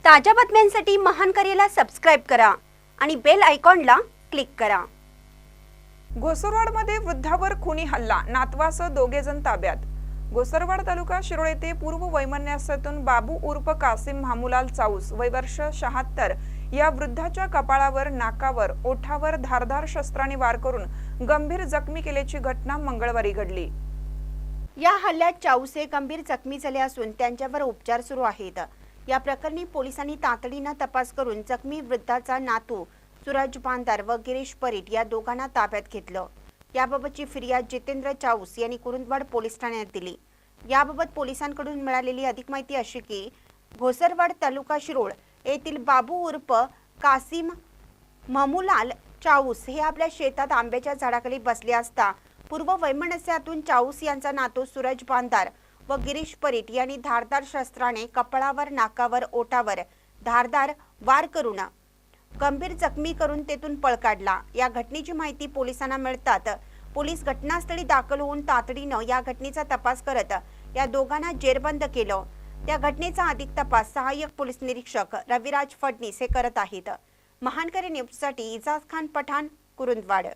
ताज्या बातम्यांसाठी महानकरेला सबस्क्राइब करा आणि बेल आयकॉनला क्लिक करा। घोसरवाडमध्ये वृद्धावर खुनी हल्ला, नातवासह दोघे जण ताब्यात। घोसरवाड तालुका शिरोळ येथे पूर्व वैमनस्यातून बाबू उर्फ कासिम मामूलाल चाऊस वय वर्ष 76 या वृद्धाच्या कपाळावर, नाकावर, ओठावर धारदार शस्त्राने वार करून गंभीर जखमी केल्याची घटना मंगळवारी घडली। या हल्ल्यात चाऊस हे गंभीर जखमी झाले असून त्यांच्यावर उपचार सुरू आहेत। या प्रकरणी पोलिसांनी तातडीने तपास करून जखमी वृद्धाचा नातू सूरज बांदार व गिरीश परीट या दोघांना ताब्यात घेतलं। याबाबतची फिर्याद जितेंद्र चाऊस यांनी कुरुंदवाड पोलीस ठाण्यात दिली। याबाबत पोलिसांकडून मिळालेली अधिक माहिती अशी की घोसरवाड तालुका शिरोळ येथील बाबू उर्फ कासिम मामूलाल चाऊस हे आपल्या शेतात आंब्याच्या झाडाखाली बसले असता पूर्व वैमनस्यातून चाऊस यांचा नातू सूरज बांदार व गिरीश परीट यांनी धारदार शस्त्राने कपाळावर, नाकावर, ओठावर धारदार वार करून गंभीर जखमी करून तेथून पळ काढला। या घटनेची माहिती पोलिसांना मिळतात पोलीस घटनास्थळी दाखल होऊन तातडीने या घटनेचा तपास करत या दोघांना जेरबंद केलं। त्या घटनेचा अधिक तपास सहाय्यक पोलीस निरीक्षक रविराज फडणीस हे करत आहेत। महानकरे न्यूजसाठी इजाज खान पठाण, कुरुंदवाड।